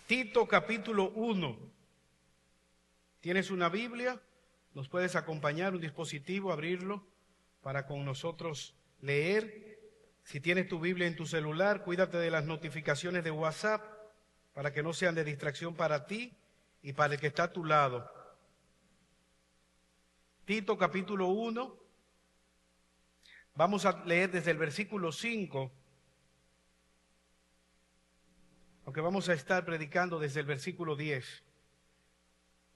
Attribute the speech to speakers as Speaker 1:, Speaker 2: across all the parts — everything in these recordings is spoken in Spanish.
Speaker 1: Tito capítulo 1. ¿Tienes una Biblia? ¿Nos puedes acompañar, un dispositivo, abrirlo para con nosotros leer? Si tienes tu Biblia en tu celular, cuídate de las notificaciones de WhatsApp para que no sean de distracción para ti y para el que está a tu lado. Tito capítulo 1. Vamos a leer desde el versículo 5. Aunque vamos a estar predicando desde el versículo 10.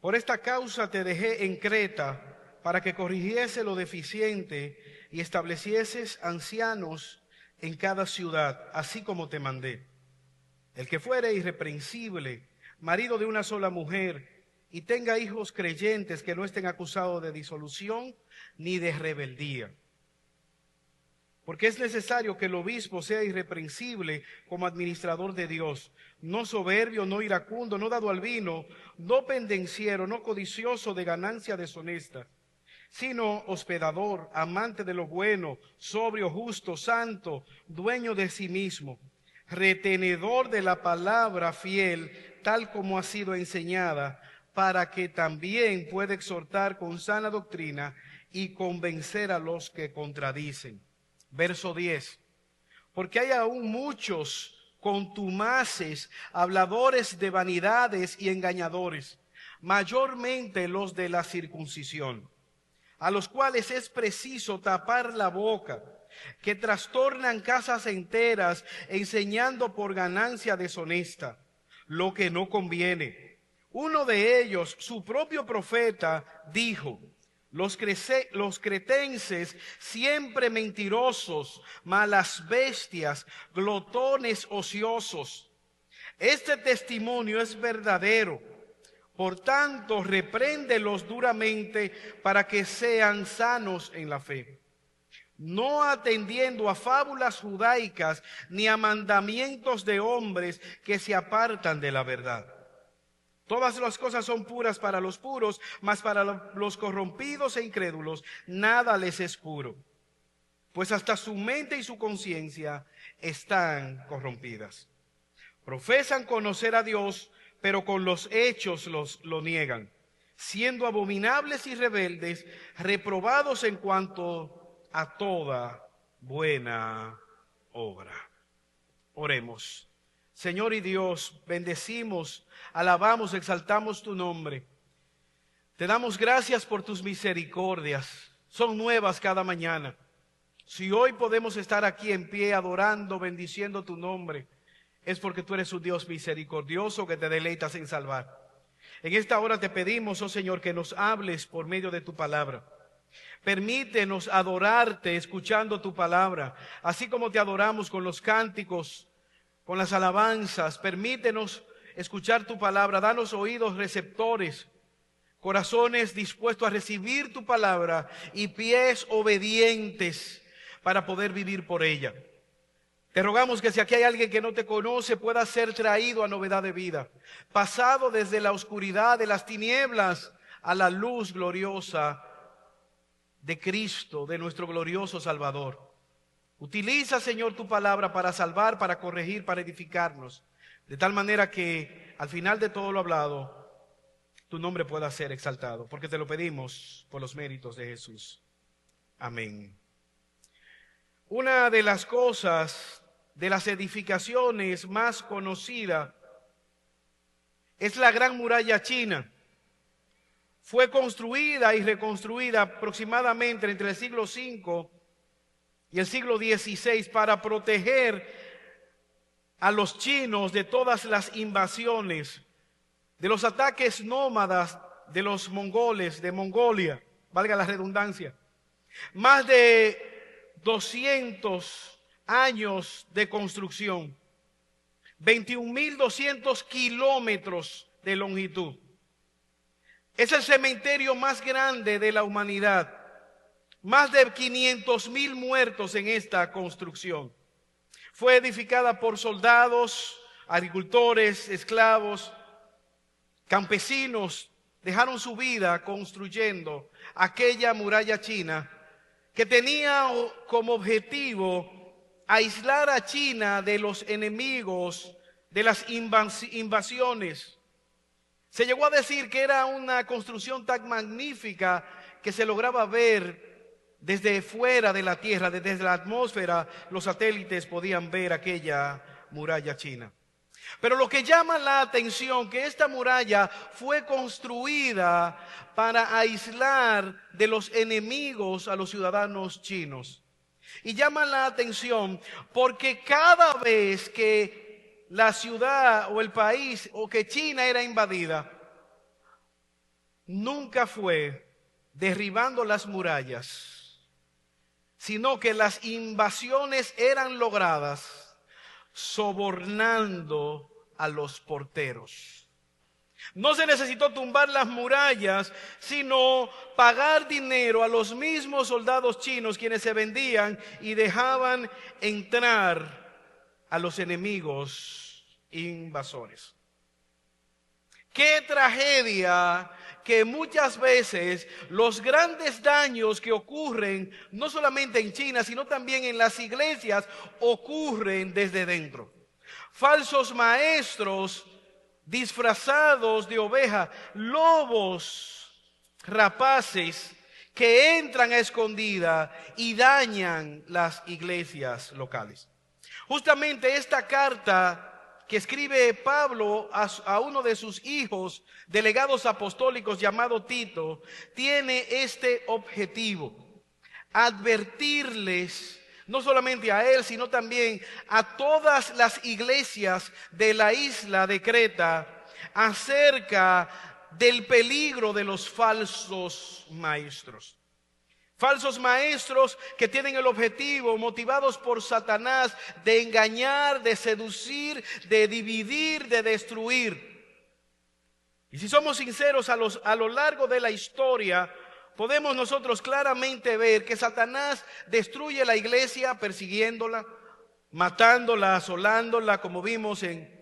Speaker 1: Por esta causa te dejé en Creta, para que corrigiese lo deficiente y establecieses ancianos en cada ciudad, así como te mandé. El que fuere irreprensible, marido de una sola mujer, y tenga hijos creyentes que no estén acusados de disolución ni de rebeldía. Porque es necesario que el obispo sea irreprensible como administrador de Dios, no soberbio, no iracundo, no dado al vino, no pendenciero, no codicioso de ganancia deshonesta, sino hospedador, amante de lo bueno, sobrio, justo, santo, dueño de sí mismo, retenedor de la palabra fiel, tal como ha sido enseñada, para que también pueda exhortar con sana doctrina y convencer a los que contradicen. Verso 10. Porque hay aún muchos contumaces, habladores de vanidades y engañadores, mayormente los de la circuncisión, a los cuales es preciso tapar la boca, que trastornan casas enteras, enseñando por ganancia deshonesta lo que no conviene. Uno de ellos, su propio profeta, dijo: los cretenses, siempre mentirosos, malas bestias, glotones ociosos. Este testimonio es verdadero. Por tanto, repréndelos duramente para que sean sanos en la fe, no atendiendo a fábulas judaicas ni a mandamientos de hombres que se apartan de la verdad. Todas las cosas son puras para los puros, mas para los corrompidos e incrédulos nada les es puro, pues hasta su mente y su conciencia están corrompidas. Profesan conocer a Dios, pero con los hechos lo niegan, siendo abominables y rebeldes, reprobados en cuanto a toda buena obra. Oremos. Señor y Dios, bendecimos, alabamos, exaltamos tu nombre. Te damos gracias por tus misericordias. Son nuevas cada mañana. Si hoy podemos estar aquí en pie adorando, bendiciendo tu nombre, es porque tú eres un Dios misericordioso que te deleitas en salvar. En esta hora te pedimos, oh Señor, que nos hables por medio de tu palabra. Permítenos adorarte escuchando tu palabra, así como te adoramos con los cánticos, con las alabanzas. Permítenos escuchar tu palabra. Danos oídos receptores, corazones dispuestos a recibir tu palabra y pies obedientes para poder vivir por ella. Te rogamos que si aquí hay alguien que no te conoce, pueda ser traído a novedad de vida, pasado desde la oscuridad de las tinieblas a la luz gloriosa de Cristo, de nuestro glorioso Salvador. Utiliza, Señor, tu palabra para salvar, para corregir, para edificarnos, de tal manera que al final de todo lo hablado, tu nombre pueda ser exaltado, porque te lo pedimos por los méritos de Jesús. Amén. Una de las cosas, de las edificaciones más conocidas, es la Gran Muralla China. Fue construida y reconstruida aproximadamente entre el siglo V y el siglo XVI para proteger a los chinos de todas las invasiones, de los ataques nómadas de los mongoles, de Mongolia, valga la redundancia. Más de 200 años de construcción, 21.200 kilómetros de longitud. Es el cementerio más grande de la humanidad. Más de 500,000 muertos en esta construcción. Fue edificada por soldados, agricultores, esclavos, campesinos. Dejaron su vida construyendo aquella muralla china que tenía como objetivo aislar a China de los enemigos de las invasiones. Se llegó a decir que era una construcción tan magnífica que se lograba ver desde fuera de la tierra, desde la atmósfera. Los satélites podían ver aquella muralla china. Pero lo que llama la atención, que esta muralla fue construida para aislar de los enemigos a los ciudadanos chinos. Y llama la atención porque cada vez que la ciudad o el país o que China era invadida, nunca fue derribando las murallas, sino que las invasiones eran logradas sobornando a los porteros. No se necesitó tumbar las murallas, sino pagar dinero a los mismos soldados chinos quienes se vendían y dejaban entrar a los enemigos invasores. Qué tragedia que muchas veces los grandes daños que ocurren, no solamente en China, sino también en las iglesias, ocurren desde dentro. Falsos maestros disfrazados de oveja, lobos rapaces que entran a escondida y dañan las iglesias locales. Justamente esta carta que escribe Pablo a uno de sus hijos, delegados apostólicos llamado Tito, tiene este objetivo: advertirles, no solamente a él, sino también a todas las iglesias de la isla de Creta, acerca del peligro de los falsos maestros. Falsos maestros que tienen el objetivo, motivados por Satanás, de engañar, de seducir, de dividir, de destruir. Y si somos sinceros, a lo largo de la historia, podemos nosotros claramente ver que Satanás destruye la iglesia persiguiéndola, matándola, asolándola, como vimos en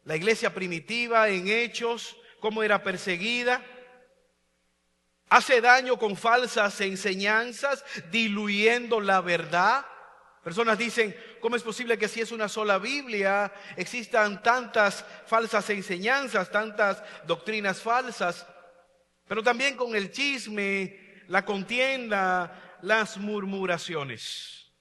Speaker 1: la iglesia primitiva, en Hechos, cómo era perseguida. Hace daño con falsas enseñanzas, diluyendo la verdad. Personas dicen, ¿cómo es posible que si es una sola Biblia existan tantas falsas enseñanzas, tantas doctrinas falsas? Pero también con el chisme, la contienda, las murmuraciones.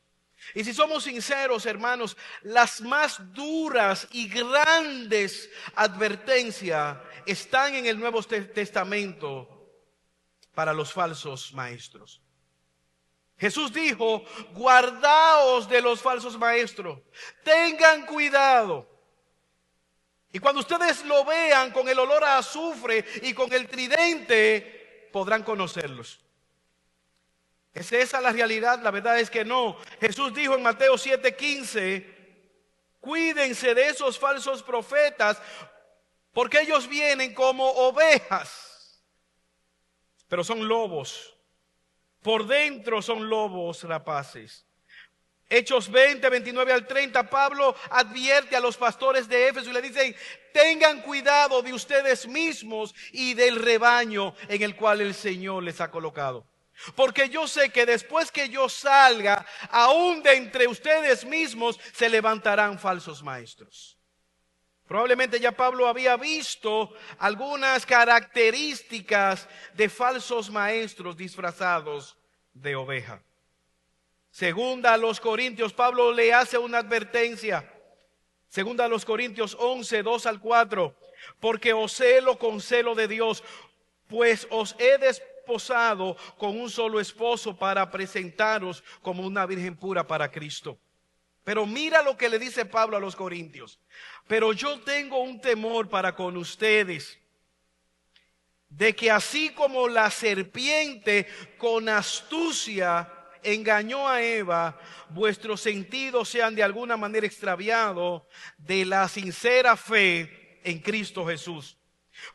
Speaker 1: Y si somos sinceros, hermanos, las más duras y grandes advertencias están en el Nuevo Testamento para los falsos maestros. Jesús dijo, guardaos de los falsos maestros, tengan cuidado. Y cuando ustedes lo vean con el olor a azufre y con el tridente, podrán conocerlos. ¿Es esa la realidad? La verdad es que no. Jesús dijo en Mateo 7:15, cuídense de esos falsos profetas, porque ellos vienen como ovejas, pero son lobos. Por dentro son lobos rapaces. Hechos 20, 29 al 30, Pablo advierte a los pastores de Éfeso y le dicen, tengan cuidado de ustedes mismos y del rebaño en el cual el Señor les ha colocado. Porque yo sé que después que yo salga, aún de entre ustedes mismos se levantarán falsos maestros. Probablemente ya Pablo había visto algunas características de falsos maestros disfrazados de oveja. Segunda a los Corintios, Pablo le hace una advertencia. Segunda a los Corintios 11, 2 al 4. Porque os celo con celo de Dios, pues os he desposado con un solo esposo para presentaros como una virgen pura para Cristo. Pero mira lo que le dice Pablo a los Corintios. Pero yo tengo un temor para con ustedes, de que así como la serpiente con astucia engañó a Eva, vuestros sentidos sean de alguna manera extraviados de la sincera fe en Cristo Jesús.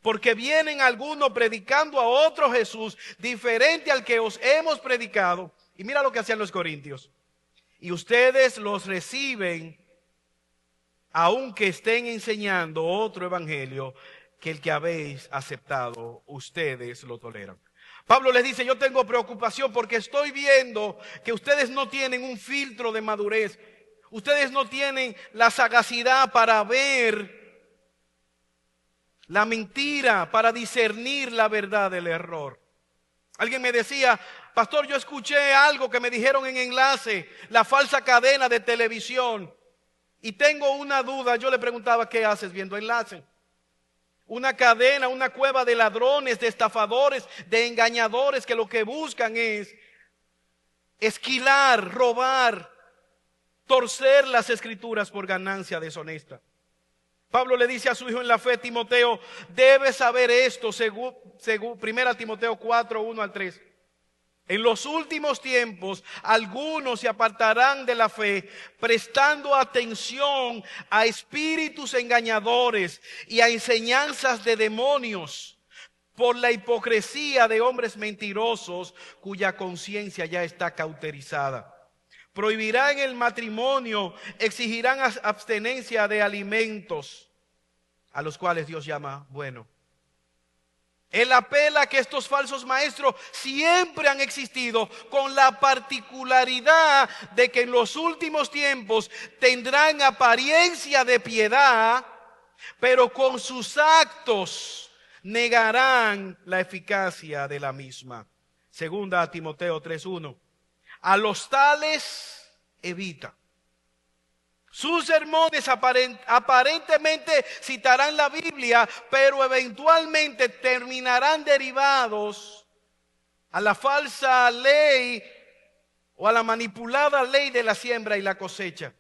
Speaker 1: Porque vienen algunos predicando a otro Jesús diferente al que os hemos predicado. Y mira lo que hacían los corintios. Y ustedes los reciben, aunque estén enseñando otro evangelio que el que habéis aceptado, ustedes lo toleran. Pablo les dice, yo tengo preocupación porque estoy viendo que ustedes no tienen un filtro de madurez. Ustedes no tienen la sagacidad para ver la mentira, para discernir la verdad del error. Alguien me decía: pastor, yo escuché algo que me dijeron en Enlace, la falsa cadena de televisión, y tengo una duda. Yo le preguntaba: ¿qué haces viendo Enlace? Una cadena, una cueva de ladrones, de estafadores, de engañadores, que lo que buscan es esquilar, robar, torcer las escrituras por ganancia deshonesta. Pablo le dice a su hijo en la fe, Timoteo: debes saber esto, según 1 Timoteo 4, 1 al 3. En los últimos tiempos algunos se apartarán de la fe, prestando atención a espíritus engañadores y a enseñanzas de demonios, por la hipocresía de hombres mentirosos cuya conciencia ya está cauterizada. Prohibirán el matrimonio, exigirán abstenencia de alimentos a los cuales Dios llama bueno. Él apela que estos falsos maestros siempre han existido, con la particularidad de que en los últimos tiempos tendrán apariencia de piedad, pero con sus actos negarán la eficacia de la misma. Segunda a Timoteo 3:1. A los tales evita. Sus sermones aparentemente citarán la Biblia, pero eventualmente terminarán derivados a la falsa ley o a la manipulada ley de la siembra y la cosecha,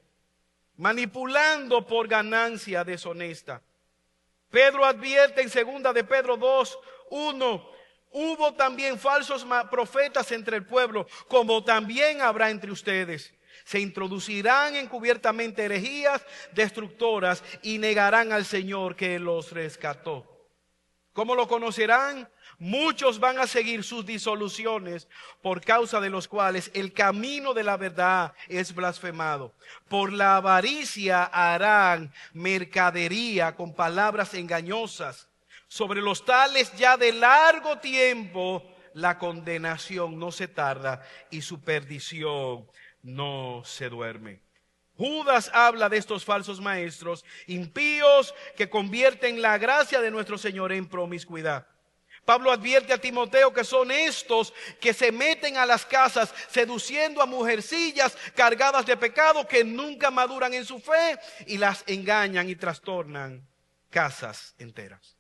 Speaker 1: manipulando por ganancia deshonesta. Pedro advierte en 2 de Pedro 2:1: hubo también falsos profetas entre el pueblo, como también habrá entre ustedes. Se introducirán encubiertamente herejías destructoras y negarán al Señor que los rescató. ¿Cómo lo conocerán? Muchos van a seguir sus disoluciones, por causa de los cuales el camino de la verdad es blasfemado. Por la avaricia harán mercadería con palabras engañosas. Sobre los tales ya de largo tiempo la condenación no se tarda y su perdición no se duerme. Judas habla de estos falsos maestros impíos que convierten la gracia de nuestro Señor en promiscuidad. Pablo advierte a Timoteo que son estos que se meten a las casas seduciendo a mujercillas cargadas de pecado, que nunca maduran en su fe y las engañan y trastornan casas enteras.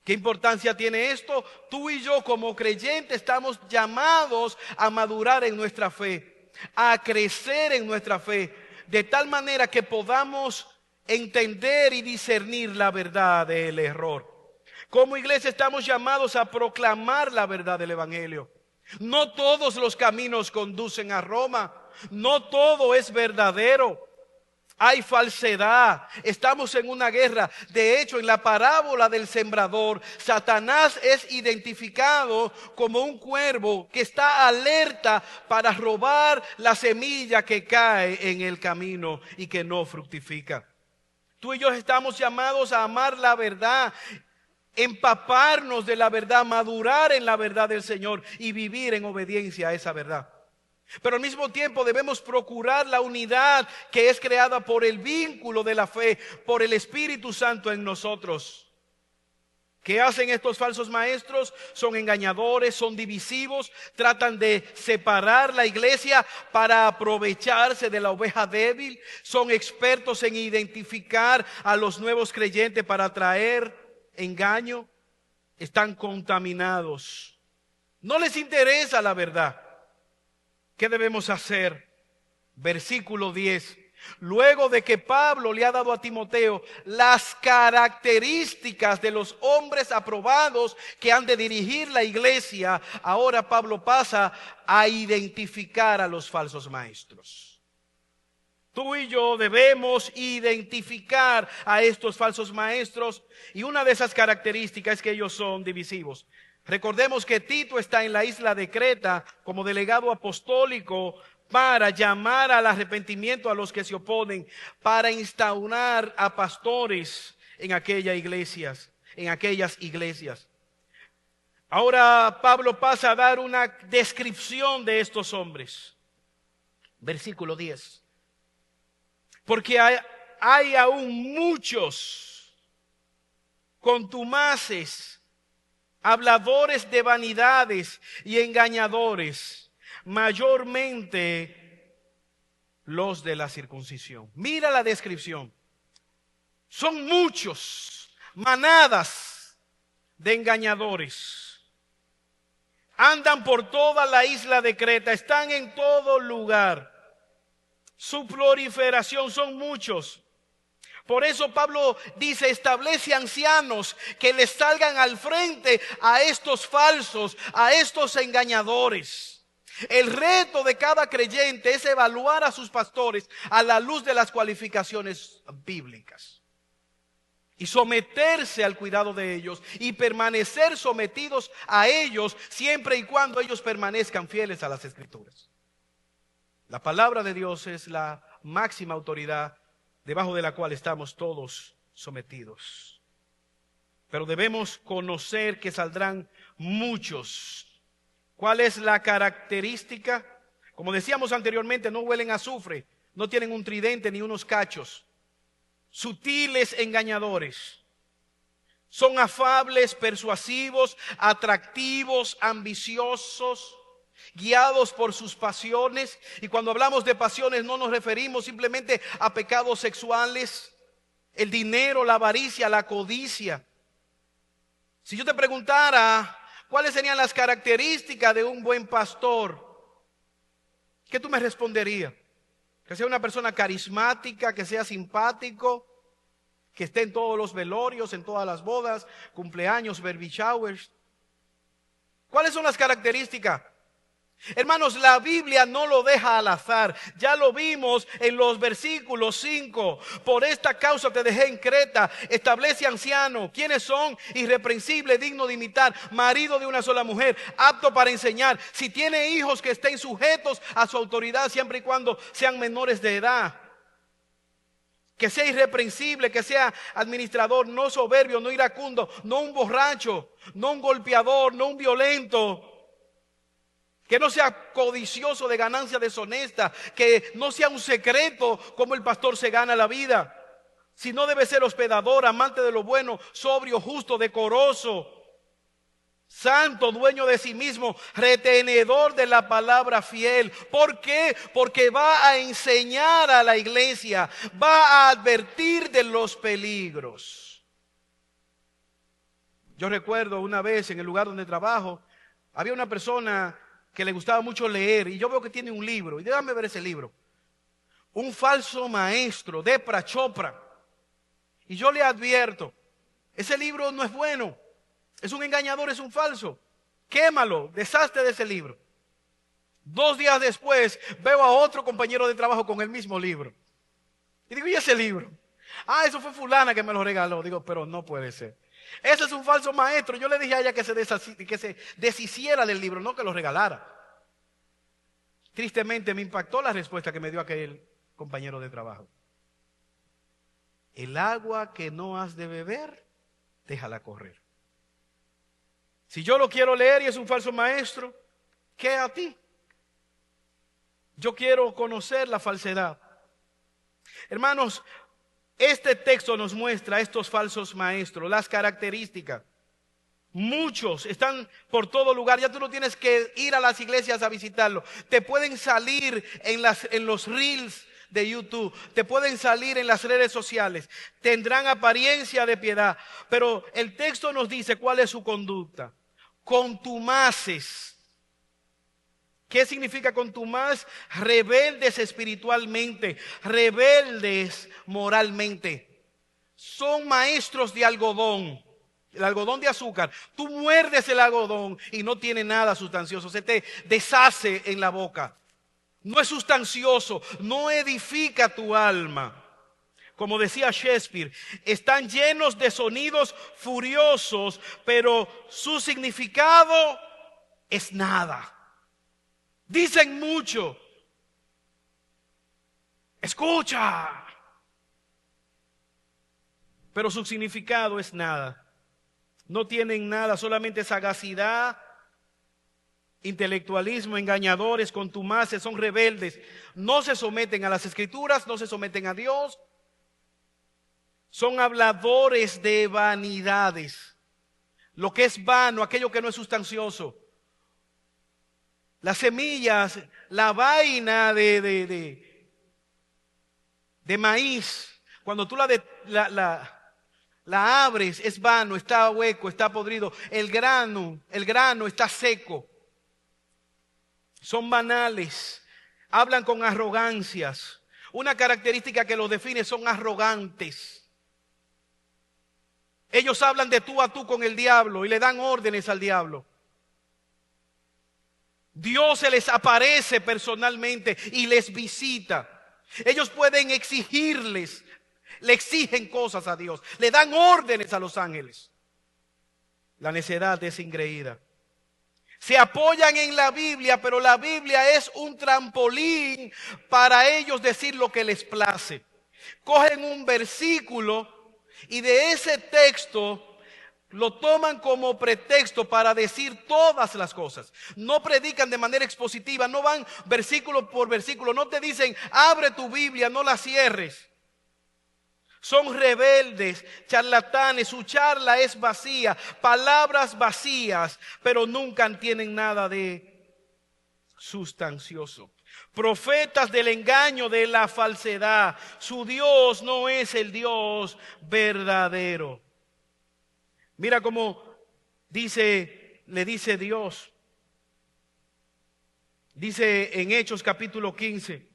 Speaker 1: ¿Qué importancia tiene esto? Tú y yo como creyentes estamos llamados a madurar en nuestra fe, a crecer en nuestra fe, de tal manera que podamos entender y discernir la verdad del error. Como iglesia estamos llamados a proclamar la verdad del Evangelio. No todos los caminos conducen a Roma, no todo es verdadero. Hay falsedad, estamos en una guerra. De hecho, en la parábola del sembrador, Satanás es identificado como un cuervo que está alerta para robar la semilla que cae en el camino y que no fructifica. Tú y yo estamos llamados a amar la verdad, empaparnos de la verdad, madurar en la verdad del Señor y vivir en obediencia a esa verdad. Pero al mismo tiempo debemos procurar la unidad que es creada por el vínculo de la fe, por el Espíritu Santo en nosotros. ¿Qué hacen estos falsos maestros? Son engañadores, son divisivos, tratan de separar la iglesia para aprovecharse de la oveja débil. Son expertos en identificar a los nuevos creyentes para traer engaño. Están contaminados. No les interesa la verdad. ¿Qué debemos hacer? Versículo 10. Luego de que Pablo le ha dado a Timoteo las características de los hombres aprobados que han de dirigir la iglesia, ahora Pablo pasa a identificar a los falsos maestros. Tú y yo debemos identificar a estos falsos maestros, y una de esas características es que ellos son divisivos. Recordemos que Tito está en la isla de Creta como delegado apostólico para llamar al arrepentimiento a los que se oponen, para instaurar a pastores en aquellas iglesias. Ahora Pablo pasa a dar una descripción de estos hombres. Versículo 10. Porque hay aún muchos contumaces, habladores de vanidades y engañadores, mayormente los de la circuncisión. Mira la descripción. Son muchos, manadas de engañadores. Andan por toda la isla de Creta, están en todo lugar. Su proliferación son muchos. Por eso Pablo dice, establece ancianos que les salgan al frente a estos falsos, a estos engañadores. El reto de cada creyente es evaluar a sus pastores a la luz de las cualificaciones bíblicas y someterse al cuidado de ellos y permanecer sometidos a ellos siempre y cuando ellos permanezcan fieles a las Escrituras. La palabra de Dios es la máxima autoridad debajo de la cual estamos todos sometidos. Pero debemos conocer que saldrán muchos. ¿Cuál es la característica? Como decíamos anteriormente, no huelen a azufre, no tienen un tridente ni unos cachos. Sutiles engañadores. Son afables, persuasivos, atractivos, ambiciosos, guiados por sus pasiones. Y cuando hablamos de pasiones no nos referimos simplemente a pecados sexuales, el dinero, la avaricia, la codicia. Si yo te preguntara cuáles serían las características de un buen pastor, ¿qué tú me responderías? Que sea una persona carismática, que sea simpático, que esté en todos los velorios, en todas las bodas, cumpleaños, baby showers. ¿Cuáles son las características? Hermanos, la Biblia no lo deja al azar. Ya lo vimos en los versículos 5. Por esta causa te dejé en Creta. Establece anciano. ¿Quiénes son? Irreprensible, digno de imitar, marido de una sola mujer, apto para enseñar. Si tiene hijos, que estén sujetos a su autoridad siempre y cuando sean menores de edad. Que sea irreprensible, que sea administrador, no soberbio, no iracundo, no un borracho, no un golpeador, no un violento. Que no sea codicioso de ganancia deshonesta, que no sea un secreto como el pastor se gana la vida, sino debe ser hospedador, amante de lo bueno, sobrio, justo, decoroso, santo, dueño de sí mismo, retenedor de la palabra, fiel. ¿Por qué? Porque va a enseñar a la iglesia, va a advertir de los peligros. Yo recuerdo una vez en el lugar donde trabajo, había una persona que le gustaba mucho leer, y yo veo que tiene un libro, y déjame ver ese libro. Un falso maestro, Depra Chopra. Y yo le advierto, ese libro no es bueno, es un engañador, es un falso. Quémalo, deshazte de ese libro. 2 días después veo a otro compañero de trabajo con el mismo libro. Y digo, ¿y ese libro? Ah, eso fue fulana que me lo regaló. Digo, pero no puede ser. Ese es un falso maestro. Yo le dije a ella que se deshiciera del libro, no que lo regalara. Tristemente me impactó la respuesta que me dio aquel compañero de trabajo. El agua que no has de beber, déjala correr. Si yo lo quiero leer y es un falso maestro, ¿qué a ti? Yo quiero conocer la falsedad. Hermanos, este texto nos muestra a estos falsos maestros, las características. Muchos están por todo lugar. Ya tú no tienes que ir a las iglesias a visitarlo. Te pueden salir en los reels de YouTube. Te pueden salir en las redes sociales. Tendrán apariencia de piedad. Pero el texto nos dice cuál es su conducta. Contumaces. ¿Qué significa contumaz? Rebeldes espiritualmente, rebeldes moralmente. Son maestros de algodón, el algodón de azúcar. Tú muerdes el algodón y no tiene nada sustancioso, se te deshace en la boca. No es sustancioso, no edifica tu alma. Como decía Shakespeare, están llenos de sonidos furiosos, pero su significado es nada. Dicen mucho. Escucha. Pero su significado es nada. No tienen nada, solamente sagacidad, intelectualismo, engañadores, contumaces, son rebeldes, no se someten a las Escrituras, no se someten a Dios, son habladores de vanidades, lo que es vano, aquello que no es sustancioso. Las semillas, la vaina de maíz, cuando tú la abres, es vano, está hueco, está podrido. El grano está seco. Son banales, hablan con arrogancias. Una característica que los define, son arrogantes. Ellos hablan de tú a tú con el diablo y le dan órdenes al diablo. Dios se les aparece personalmente y les visita. Ellos pueden exigirles, le exigen cosas a Dios, le dan órdenes a los ángeles. La necedad es ingreída. Se apoyan en la Biblia, pero la Biblia es un trampolín para ellos decir lo que les place. Cogen un versículo y de ese texto lo toman como pretexto para decir todas las cosas. No predican de manera expositiva, no van versículo por versículo, no te dicen abre tu Biblia, no la cierres. Son rebeldes, charlatanes, su charla es vacía, palabras vacías, pero nunca tienen nada de sustancioso. Profetas del engaño, de la falsedad. Su Dios no es el Dios verdadero. Mira cómo le dice Dios. Dice en Hechos capítulo 15.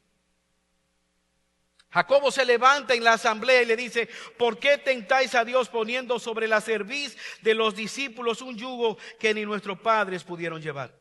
Speaker 1: Jacobo se levanta en la asamblea y le dice: ¿por qué tentáis a Dios poniendo sobre la cerviz de los discípulos un yugo que ni nuestros padres pudieron llevar?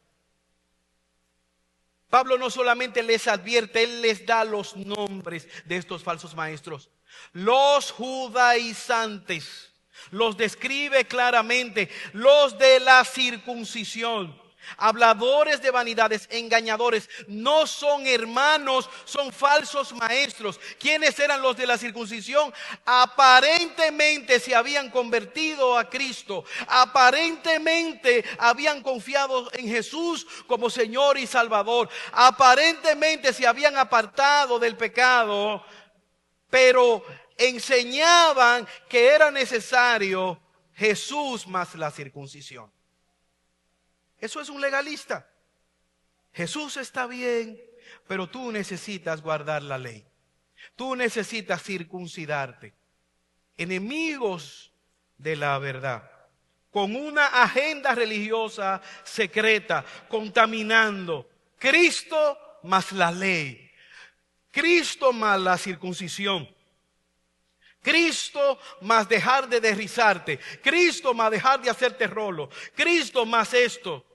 Speaker 1: Pablo no solamente les advierte, él les da los nombres de estos falsos maestros. Los judaizantes, los describe claramente, los de la circuncisión. Habladores de vanidades, engañadores, no son hermanos, son falsos maestros. ¿Quiénes eran los de la circuncisión? Aparentemente se habían convertido a Cristo, aparentemente habían confiado en Jesús como Señor y Salvador, aparentemente se habían apartado del pecado, pero enseñaban que era necesario Jesús más la circuncisión. Eso es un legalista. Jesús está bien, pero tú necesitas guardar la ley. Tú necesitas circuncidarte. Enemigos de la verdad, con una agenda religiosa secreta, contaminando. Cristo más la ley. Cristo más la circuncisión. Cristo más dejar de derrizarte. Cristo más dejar de hacerte rolo. Cristo más esto.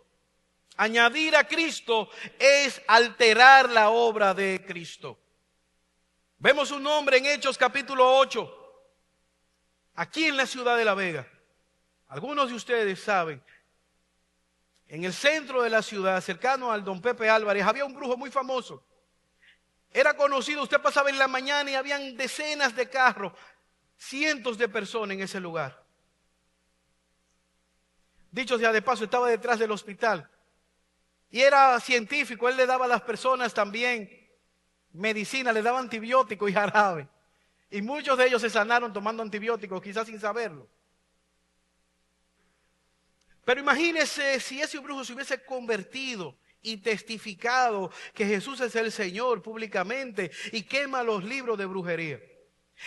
Speaker 1: Añadir a Cristo es alterar la obra de Cristo. Vemos un hombre en Hechos capítulo 8, aquí en la ciudad de La Vega. Algunos de ustedes saben, en el centro de la ciudad, cercano al Don Pepe Álvarez, había un brujo muy famoso. Era conocido, usted pasaba en la mañana y habían decenas de carros, cientos de personas en ese lugar. Dicho sea de paso, estaba detrás del hospital. Y era científico, él le daba a las personas también medicina, le daba antibióticos y jarabe. Y muchos de ellos se sanaron tomando antibióticos, quizás sin saberlo. Pero imagínese si ese brujo se hubiese convertido y testificado que Jesús es el Señor públicamente y quema los libros de brujería.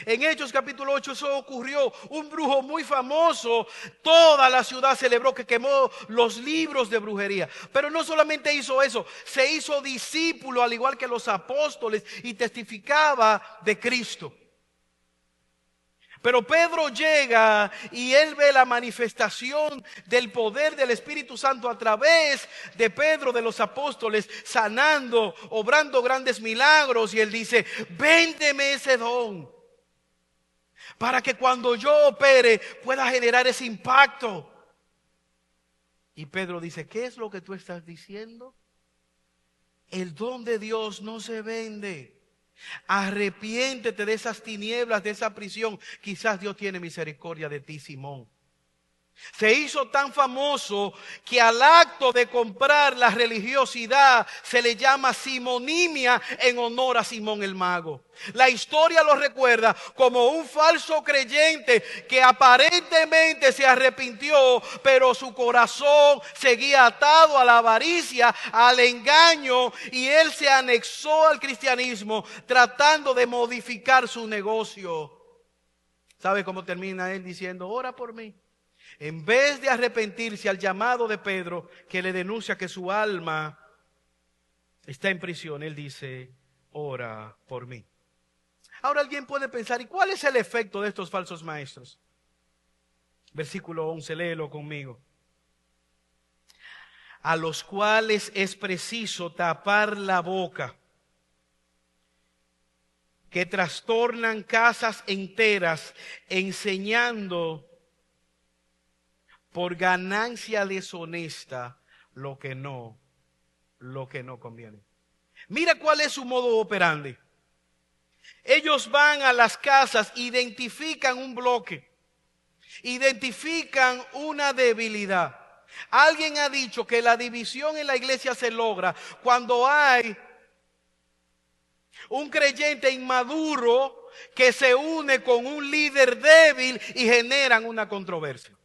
Speaker 1: En Hechos capítulo 8 eso ocurrió. Un brujo muy famoso, toda la ciudad celebró que quemó los libros de brujería. Pero no solamente hizo eso, se hizo discípulo al igual que los apóstoles y testificaba de Cristo. Pero Pedro llega y él ve la manifestación del poder del Espíritu Santo a través de Pedro, de los apóstoles, sanando, obrando grandes milagros. Y él dice: véndeme ese don, para que cuando yo opere pueda generar ese impacto. Y Pedro dice: ¿qué es lo que tú estás diciendo? El don de Dios no se vende. Arrepiéntete de esas tinieblas, de esa prisión. Quizás Dios tiene misericordia de ti, Simón. Se hizo tan famoso que al acto de comprar la religiosidad se le llama simonimia en honor a Simón el Mago. La historia lo recuerda como un falso creyente que aparentemente se arrepintió, pero su corazón seguía atado a la avaricia, al engaño, y él se anexó al cristianismo tratando de modificar su negocio. ¿Sabe cómo termina él diciendo, ora por mí? En vez de arrepentirse al llamado de Pedro, que le denuncia que su alma está en prisión, él dice, ora por mí. Ahora alguien puede pensar, ¿y cuál es el efecto de estos falsos maestros? Versículo 11, léelo conmigo. A los cuales es preciso tapar la boca, que trastornan casas enteras, enseñando por ganancia deshonesta lo que no conviene. Mira cuál es su modo operandi. Ellos van a las casas, identifican un bloque, identifican una debilidad. Alguien ha dicho que la división en la iglesia se logra cuando hay un creyente inmaduro que se une con un líder débil y generan una controversia.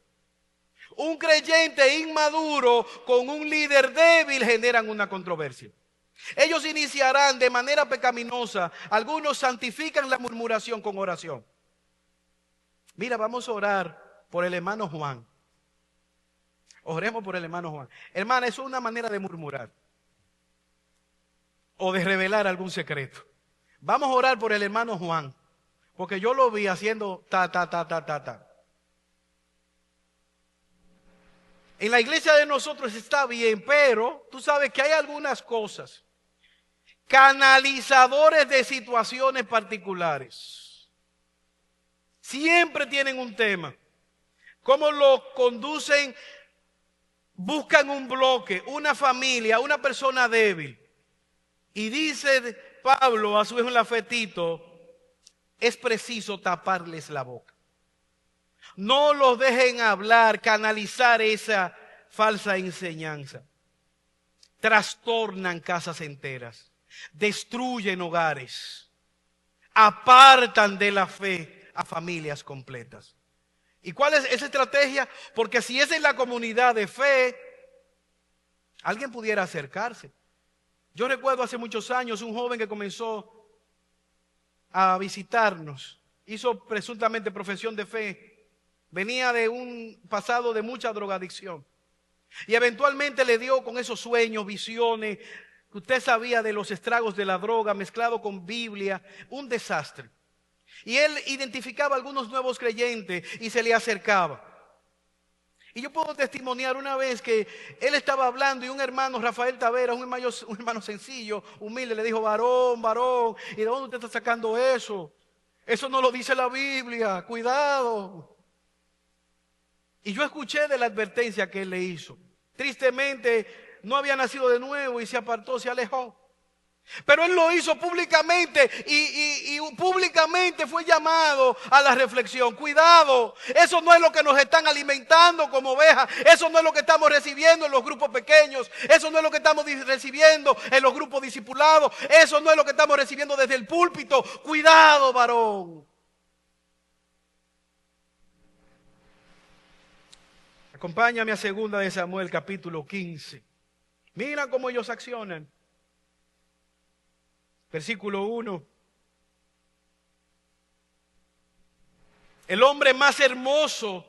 Speaker 1: Un creyente inmaduro con un líder débil generan una controversia. Ellos iniciarán de manera pecaminosa. Algunos santifican la murmuración con oración. Mira, vamos a orar por el hermano Juan. Oremos por el hermano Juan. Hermana, eso es una manera de murmurar o de revelar algún secreto. Vamos a orar por el hermano Juan, porque yo lo vi haciendo ta. En la iglesia de nosotros está bien, pero tú sabes que hay algunas cosas, canalizadores de situaciones particulares. Siempre tienen un tema. ¿Cómo lo conducen? Buscan un bloque, una familia, una persona débil. Y dice Pablo a su hijo en la fe Tito, es preciso taparles la boca. No los dejen hablar, canalizar esa falsa enseñanza. Trastornan casas enteras, destruyen hogares, apartan de la fe a familias completas. ¿Y cuál es esa estrategia? Porque si es en la comunidad de fe, alguien pudiera acercarse. Yo recuerdo hace muchos años un joven que comenzó a visitarnos, hizo presuntamente profesión de fe. Venía de un pasado de mucha drogadicción. Y eventualmente le dio con esos sueños, visiones, que usted sabía de los estragos de la droga mezclado con Biblia, un desastre. Y él identificaba a algunos nuevos creyentes y se le acercaba. Y yo puedo testimoniar una vez que él estaba hablando y un hermano, Rafael Tavera, un hermano sencillo, humilde, le dijo, varón, ¿y de dónde usted está sacando eso? Eso no lo dice la Biblia, cuidado. Y yo escuché de la advertencia que él le hizo. Tristemente, no había nacido de nuevo y se apartó, se alejó. Pero él lo hizo públicamente y públicamente fue llamado a la reflexión. Cuidado, eso no es lo que nos están alimentando como ovejas. Eso no es lo que estamos recibiendo en los grupos pequeños. Eso no es lo que estamos recibiendo en los grupos discipulados. Eso no es lo que estamos recibiendo desde el púlpito. Cuidado, varón. Acompáñame a 2 de Samuel capítulo 15. Mira cómo ellos accionan. Versículo 1. El hombre más hermoso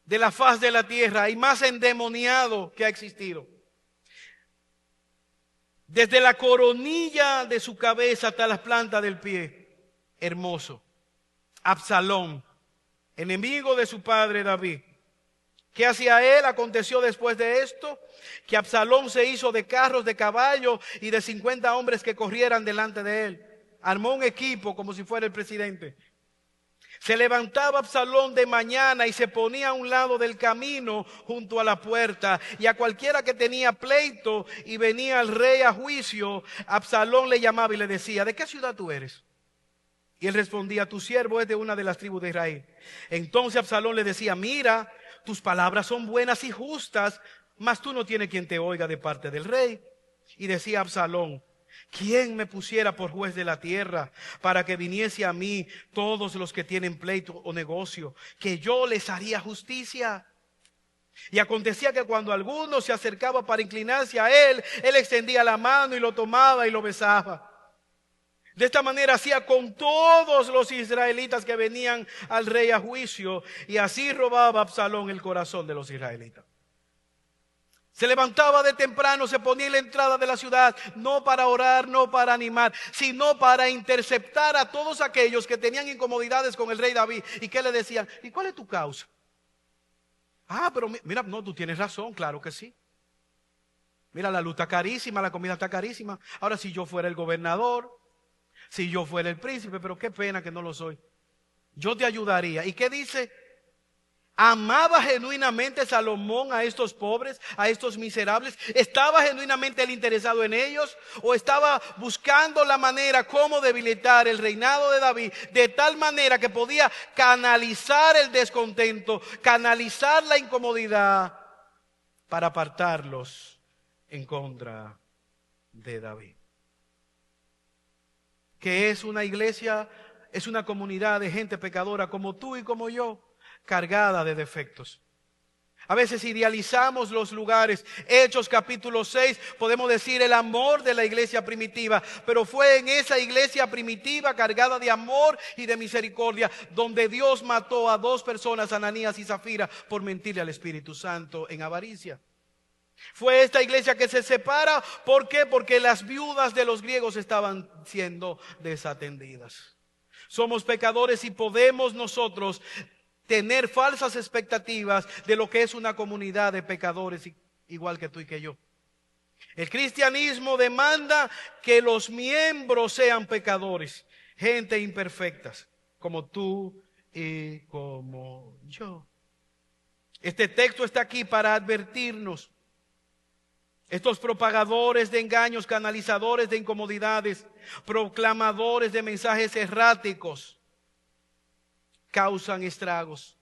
Speaker 1: de la faz de la tierra y más endemoniado que ha existido. Desde la coronilla de su cabeza hasta las plantas del pie. Hermoso. Absalón, enemigo de su padre David. ¿Qué hacía él? Aconteció después de esto, que Absalón se hizo de carros de caballo y de 50 hombres que corrieran delante de él. Armó un equipo como si fuera el presidente. Se levantaba Absalón de mañana y se ponía a un lado del camino junto a la puerta. Y a cualquiera que tenía pleito y venía el rey a juicio, Absalón le llamaba y le decía, ¿de qué ciudad tú eres? Y él respondía, tu siervo es de una de las tribus de Israel. Entonces Absalón le decía, mira, tus palabras son buenas y justas, mas tú no tienes quien te oiga de parte del rey. Y decía Absalón: ¿quién me pusiera por juez de la tierra para que viniese a mí todos los que tienen pleito o negocio, que yo les haría justicia? Y acontecía que cuando alguno se acercaba para inclinarse a él, él extendía la mano y lo tomaba y lo besaba. De esta manera hacía con todos los israelitas que venían al rey a juicio, y así robaba Absalón el corazón de los israelitas. Se levantaba de temprano, se ponía en la entrada de la ciudad, no para orar, no para animar, sino para interceptar a todos aquellos que tenían incomodidades con el rey David. ¿Y qué le decían? ¿Y cuál es tu causa? Ah, pero mira, no, tú tienes razón, claro que sí. Mira, la luz está carísima, la comida está carísima. Ahora, si yo fuera el gobernador, si yo fuera el príncipe, pero qué pena que no lo soy, yo te ayudaría. ¿Y qué dice? ¿Amaba genuinamente Salomón a estos pobres, a estos miserables? ¿Estaba genuinamente él interesado en ellos? ¿O estaba buscando la manera cómo debilitar el reinado de David de tal manera que podía canalizar el descontento, canalizar la incomodidad para apartarlos en contra de David? Que es una iglesia, es una comunidad de gente pecadora como tú y como yo, cargada de defectos. A veces idealizamos los lugares. Hechos capítulo 6, podemos decir el amor de la iglesia primitiva, pero fue en esa iglesia primitiva cargada de amor y de misericordia donde Dios mató a 2 personas, Ananías y Zafira, por mentirle al Espíritu Santo en avaricia. Fue esta iglesia que se separa. ¿Por qué? Porque las viudas de los griegos estaban siendo desatendidas. Somos pecadores y podemos nosotros tener falsas expectativas de lo que es una comunidad de pecadores igual que tú y que yo. El cristianismo demanda que los miembros sean pecadores, gente imperfectas, como tú y como yo. Este texto está aquí para advertirnos. Estos propagadores de engaños, canalizadores de incomodidades, proclamadores de mensajes erráticos, causan estragos.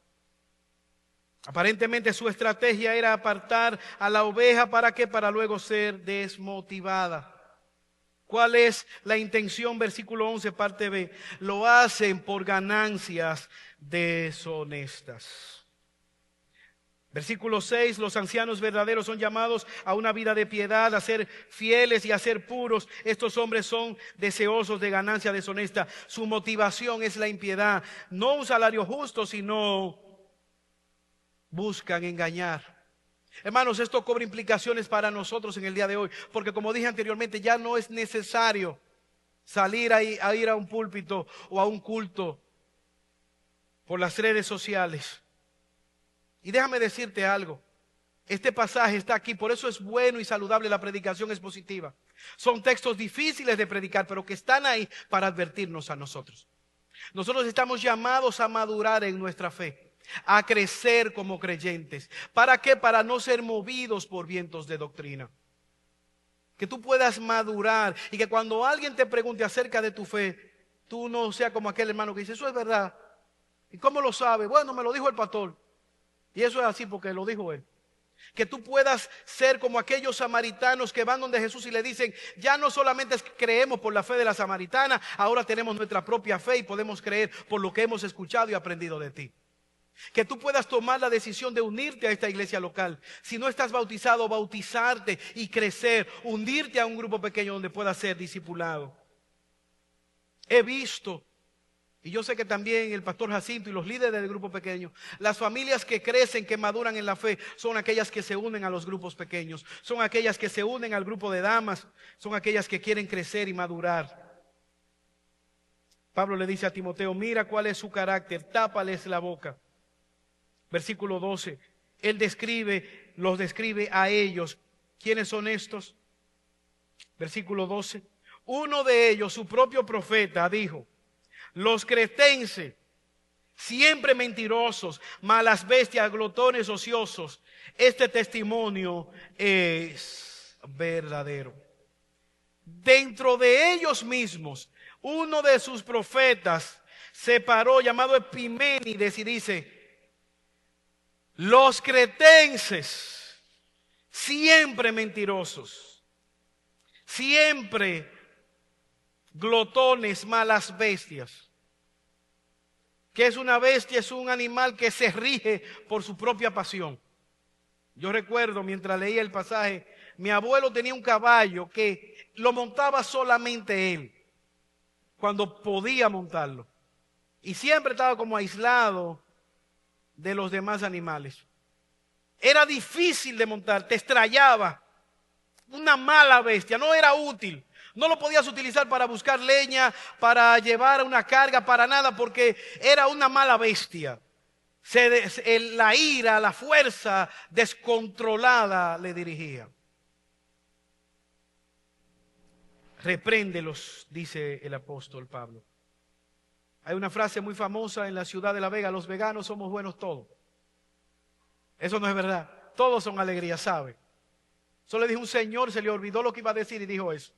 Speaker 1: Aparentemente su estrategia era apartar a la oveja. ¿Para qué? Para luego ser desmotivada. ¿Cuál es la intención? Versículo 11, parte B. Lo hacen por ganancias deshonestas. Versículo 6, los ancianos verdaderos son llamados a una vida de piedad, a ser fieles y a ser puros. Estos hombres son deseosos de ganancia deshonesta. Su motivación es la impiedad. No un salario justo, sino buscan engañar. Hermanos, esto cobra implicaciones para nosotros en el día de hoy, porque como dije anteriormente, ya no es necesario salir a ir a un púlpito o a un culto por las redes sociales. Y déjame decirte algo, este pasaje está aquí, por eso es bueno y saludable la predicación expositiva. Son textos difíciles de predicar, pero que están ahí para advertirnos a nosotros. Nosotros estamos llamados a madurar en nuestra fe, a crecer como creyentes. ¿Para qué? Para no ser movidos por vientos de doctrina. Que tú puedas madurar y que cuando alguien te pregunte acerca de tu fe, tú no seas como aquel hermano que dice, eso es verdad. ¿Y cómo lo sabe? Bueno, me lo dijo el pastor. Y eso es así porque lo dijo él. Que tú puedas ser como aquellos samaritanos que van donde Jesús y le dicen, ya no solamente creemos por la fe de la samaritana, ahora tenemos nuestra propia fe y podemos creer por lo que hemos escuchado y aprendido de ti. Que tú puedas tomar la decisión de unirte a esta iglesia local. Si no estás bautizado, bautizarte y crecer, unirte a un grupo pequeño donde puedas ser discipulado. He visto, y yo sé que también el pastor Jacinto y los líderes del grupo pequeño, las familias que crecen, que maduran en la fe, son aquellas que se unen a los grupos pequeños, son aquellas que se unen al grupo de damas, son aquellas que quieren crecer y madurar. Pablo le dice a Timoteo, mira cuál es su carácter, tápales la boca. Versículo 12, él los describe a ellos. ¿Quiénes son estos? Versículo 12, uno de ellos, su propio profeta, dijo, los cretenses, siempre mentirosos, malas bestias, glotones ociosos. Este testimonio es verdadero. Dentro de ellos mismos, uno de sus profetas se paró, llamado Epiménides, y dice, Los cretenses, siempre mentirosos, siempre glotones, malas bestias. ¿Qué es una bestia? Es un animal que se rige por su propia pasión. Yo recuerdo mientras leía el pasaje, mi abuelo tenía un caballo que lo montaba solamente él, cuando podía montarlo. Y siempre estaba como aislado de los demás animales. Era difícil de montar, te estrellaba. Una mala bestia, no era útil. No lo podías utilizar para buscar leña, para llevar una carga, para nada, porque era una mala bestia. La ira, la fuerza descontrolada le dirigía. Repréndelos, dice el apóstol Pablo. Hay una frase muy famosa en la ciudad de La Vega: los veganos somos buenos todos. Eso no es verdad. Todos son alegría, ¿sabe? Solo le dijo un señor, se le olvidó lo que iba a decir y dijo eso.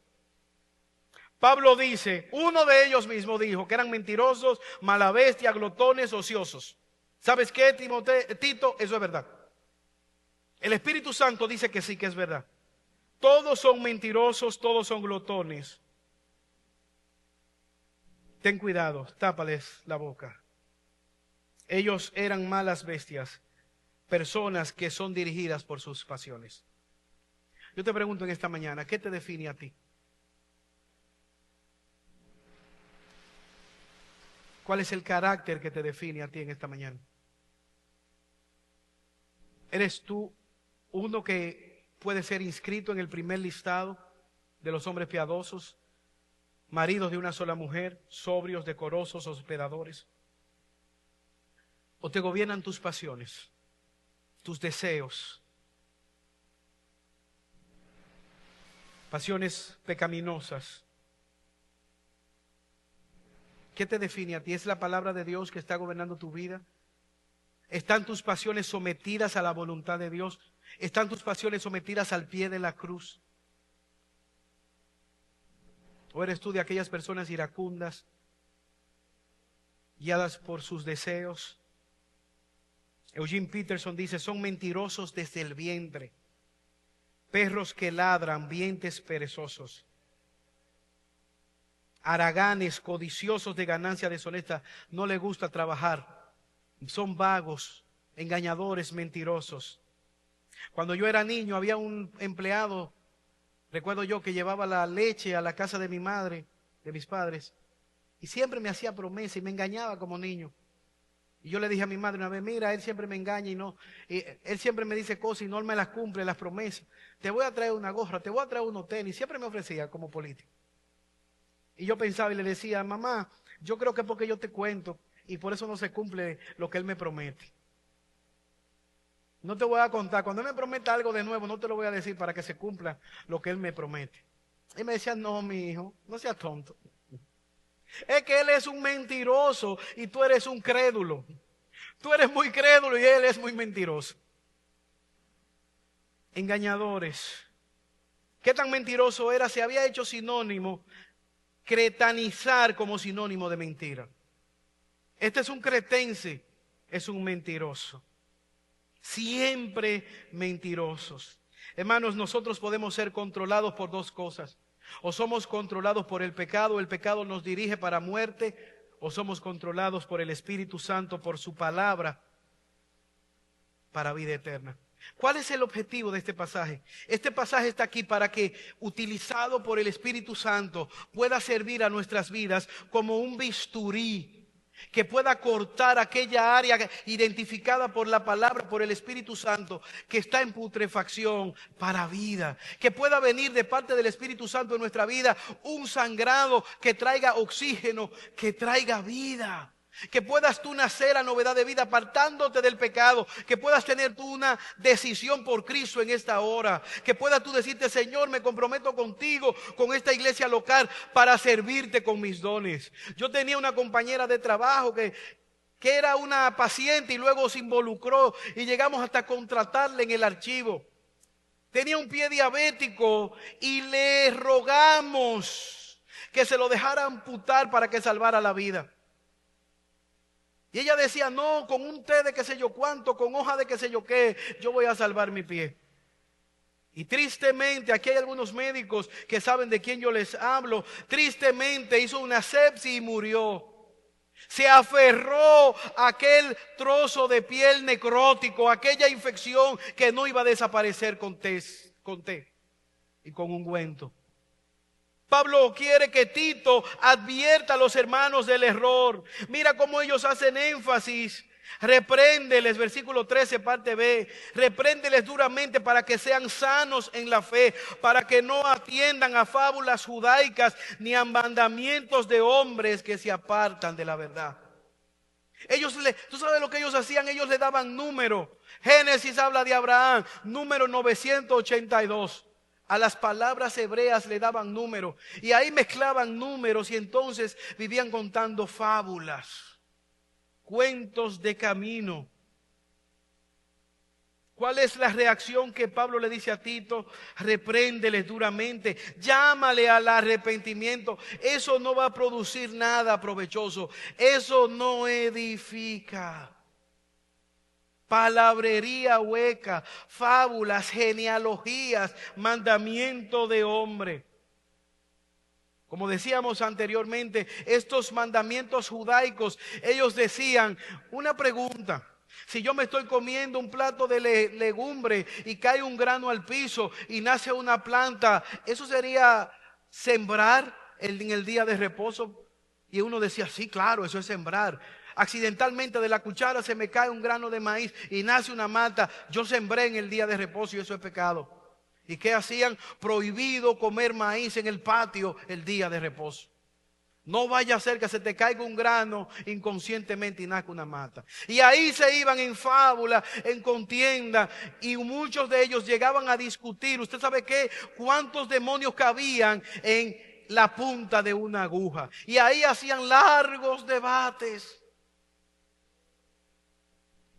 Speaker 1: Pablo dice, uno de ellos mismo dijo que eran mentirosos, malabestias, glotones, ociosos. ¿Sabes qué, Tito? Eso es verdad. El Espíritu Santo dice que sí, que es verdad. Todos son mentirosos, todos son glotones. Ten cuidado, tápales la boca. Ellos eran malas bestias, personas que son dirigidas por sus pasiones. Yo te pregunto en esta mañana, ¿qué te define a ti? ¿Cuál es el carácter que te define a ti en esta mañana? ¿Eres tú uno que puede ser inscrito en el primer listado de los hombres piadosos, maridos de una sola mujer, sobrios, decorosos, hospedadores? ¿O te gobiernan tus pasiones, tus deseos, pasiones pecaminosas? ¿Qué te define a ti? ¿Es la palabra de Dios que está gobernando tu vida? ¿Están tus pasiones sometidas a la voluntad de Dios? ¿Están tus pasiones sometidas al pie de la cruz? ¿O eres tú de aquellas personas iracundas, guiadas por sus deseos? Eugene Peterson dice, son mentirosos desde el vientre, perros que ladran, vientres perezosos, haraganes, codiciosos de ganancia deshonesta, no les gusta trabajar, son vagos, engañadores, mentirosos. Cuando yo era niño había un empleado, recuerdo yo, que llevaba la leche a la casa de mi madre, de mis padres, y siempre me hacía promesa y me engañaba como niño. Y yo le dije a mi madre una vez, mira, él siempre me engaña y él siempre me dice cosas y no me las cumple, las promesas. Te voy a traer una gorra, te voy a traer unos tenis, siempre me ofrecía como político. Y yo pensaba y le decía, mamá, yo creo que es porque yo te cuento y por eso no se cumple lo que él me promete. No te voy a contar, cuando él me prometa algo de nuevo, no te lo voy a decir para que se cumpla lo que él me promete. Y me decía, no, mi hijo, no seas tonto. Es que él es un mentiroso y tú eres un crédulo. Tú eres muy crédulo y él es muy mentiroso. Engañadores. ¿Qué tan mentiroso era? Se había hecho sinónimo, cretanizar como sinónimo de mentira. Este es un cretense, es un mentiroso. Siempre mentirosos. Hermanos, nosotros podemos ser controlados por dos cosas. O somos controlados por el pecado nos dirige para muerte, o somos controlados por el Espíritu Santo, por su palabra, para vida eterna. ¿Cuál es el objetivo de este pasaje? Este pasaje está aquí para que, utilizado por el Espíritu Santo, pueda servir a nuestras vidas como un bisturí que pueda cortar aquella área identificada por la palabra, por el Espíritu Santo, que está en putrefacción para vida. Que pueda venir de parte del Espíritu Santo en nuestra vida un sangrado que traiga oxígeno, que traiga vida. Que puedas tú nacer a novedad de vida apartándote del pecado. Que puedas tener tú una decisión por Cristo en esta hora. Que puedas tú decirte, Señor, me comprometo contigo, con esta iglesia local, para servirte con mis dones. Yo tenía una compañera de trabajo que era una paciente y luego se involucró y llegamos hasta contratarle en el archivo. Tenía un pie diabético y le rogamos que se lo dejara amputar para que salvara la vida. Y ella decía, no, con un té de qué sé yo cuánto, con hoja de qué sé yo qué, yo voy a salvar mi pie. Y tristemente, aquí hay algunos médicos que saben de quién yo les hablo, tristemente hizo una sepsis y murió. Se aferró a aquel trozo de piel necrótico, aquella infección que no iba a desaparecer con té y con ungüento. Pablo quiere que Tito advierta a los hermanos del error. Mira cómo ellos hacen énfasis. Repréndeles, versículo 13, parte B. Repréndeles duramente para que sean sanos en la fe, para que no atiendan a fábulas judaicas ni a mandamientos de hombres que se apartan de la verdad. Tú sabes lo que ellos hacían, ellos le daban número. Génesis habla de Abraham, número 982. A las palabras hebreas le daban número y ahí mezclaban números y entonces vivían contando fábulas, cuentos de camino. ¿Cuál es la reacción que Pablo le dice a Tito? Repréndeles duramente, llámale al arrepentimiento. Eso no va a producir nada provechoso, eso no edifica. Palabrería hueca, fábulas, genealogías, mandamiento de hombre. Como decíamos anteriormente, estos mandamientos judaicos, ellos decían, una pregunta, si yo me estoy comiendo un plato de legumbre y cae un grano al piso y nace una planta, ¿eso sería sembrar en el día de reposo? Y uno decía, sí, claro, eso es sembrar. Accidentalmente de la cuchara se me cae un grano de maíz y nace una mata. Yo sembré en el día de reposo y eso es pecado. ¿Y qué hacían? Prohibido comer maíz en el patio el día de reposo. No vaya a ser que se te caiga un grano inconscientemente y nazca una mata. Y ahí se iban en fábula, en contienda, y muchos de ellos llegaban a discutir. ¿Usted sabe qué? ¿Cuántos demonios cabían en la punta de una aguja? Y ahí hacían largos debates.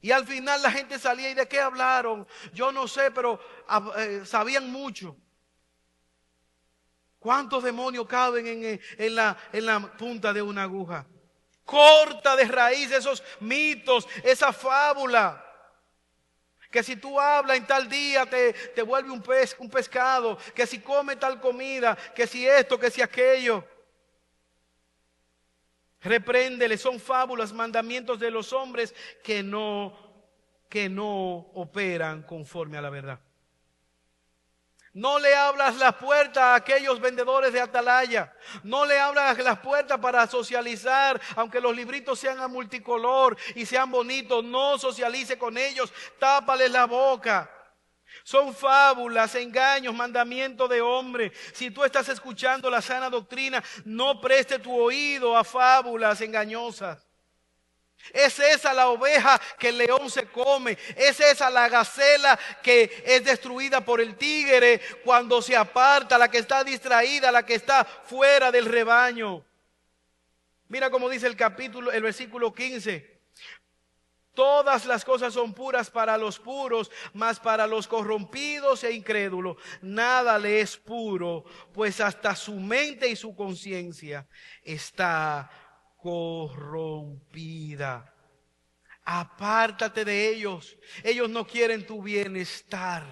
Speaker 1: Y al final la gente salía, ¿y de qué hablaron? Yo no sé, pero sabían mucho. ¿Cuántos demonios caben en la punta de una aguja? Corta de raíz esos mitos, esa fábula. Que si tú hablas en tal día te vuelve un pescado. Que si come tal comida, que si esto, que si aquello. Repréndele, son fábulas, mandamientos de los hombres que no operan conforme a la verdad. No le abras las puertas a aquellos vendedores de atalaya. No le abras las puertas para socializar, aunque los libritos sean a multicolor y sean bonitos. No socialice con ellos, tápales la boca. Son fábulas, engaños, mandamientos de hombre. Si tú estás escuchando la sana doctrina, no preste tu oído a fábulas engañosas. Es esa la oveja que el león se come. Es esa la gacela que es destruida por el tigre cuando se aparta, la que está distraída, la que está fuera del rebaño. Mira cómo dice el versículo 15. Todas las cosas son puras para los puros, mas para los corrompidos e incrédulos nada le es puro, pues hasta su mente y su conciencia está corrompida. Apártate de ellos. Ellos no quieren tu bienestar.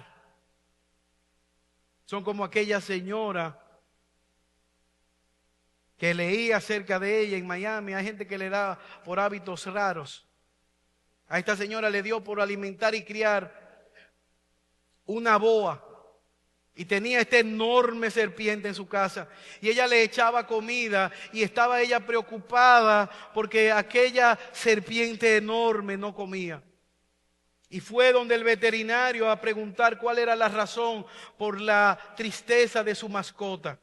Speaker 1: Son como aquella señora que leí acerca de ella en Miami. Hay gente que le da por hábitos raros. A esta señora le dio por alimentar y criar una boa. Y tenía esta enorme serpiente en su casa. Y ella le echaba comida y estaba ella preocupada porque aquella serpiente enorme no comía. Y fue donde el veterinario a preguntar cuál era la razón por la tristeza de su mascota.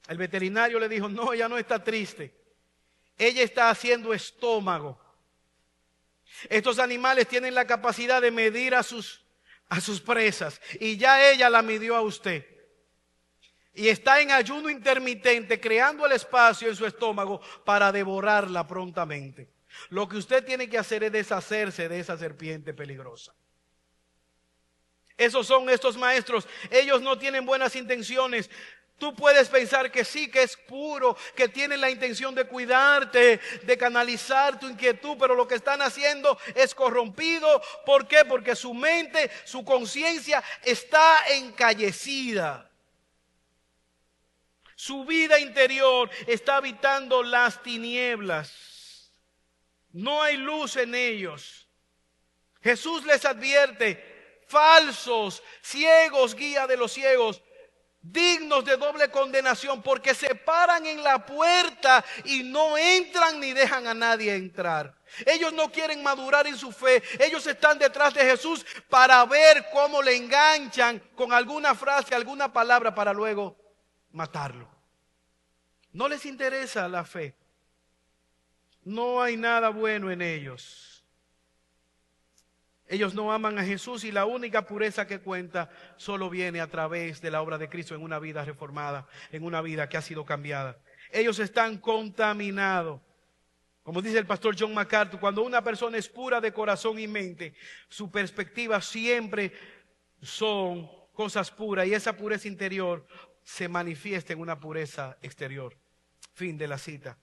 Speaker 1: El veterinario le dijo, no, ella no está triste. Ella está haciendo estómago. Estos animales tienen la capacidad de medir a sus presas y ya ella la midió a usted. Y está en ayuno intermitente creando el espacio en su estómago para devorarla prontamente. Lo que usted tiene que hacer es deshacerse de esa serpiente peligrosa. Esos son estos maestros. Ellos no tienen buenas intenciones. Tú puedes pensar que sí, que es puro, que tienen la intención de cuidarte, de canalizar tu inquietud, pero lo que están haciendo es corrompido. ¿Por qué? Porque su mente, su conciencia está encallecida. Su vida interior está habitando las tinieblas. No hay luz en ellos. Jesús les advierte: falsos, ciegos, guía de los ciegos, dignos de doble condenación, porque se paran en la puerta y no entran ni dejan a nadie entrar. Ellos no quieren madurar en su fe. Ellos están detrás de Jesús para ver cómo le enganchan con alguna frase, alguna palabra, para luego matarlo. No les interesa la fe. No hay nada bueno en ellos. Ellos no aman a Jesús, y la única pureza que cuenta solo viene a través de la obra de Cristo en una vida reformada, en una vida que ha sido cambiada. Ellos están contaminados. Como dice el pastor John MacArthur, cuando una persona es pura de corazón y mente, su perspectiva siempre son cosas puras, y esa pureza interior se manifiesta en una pureza exterior. Fin de la cita.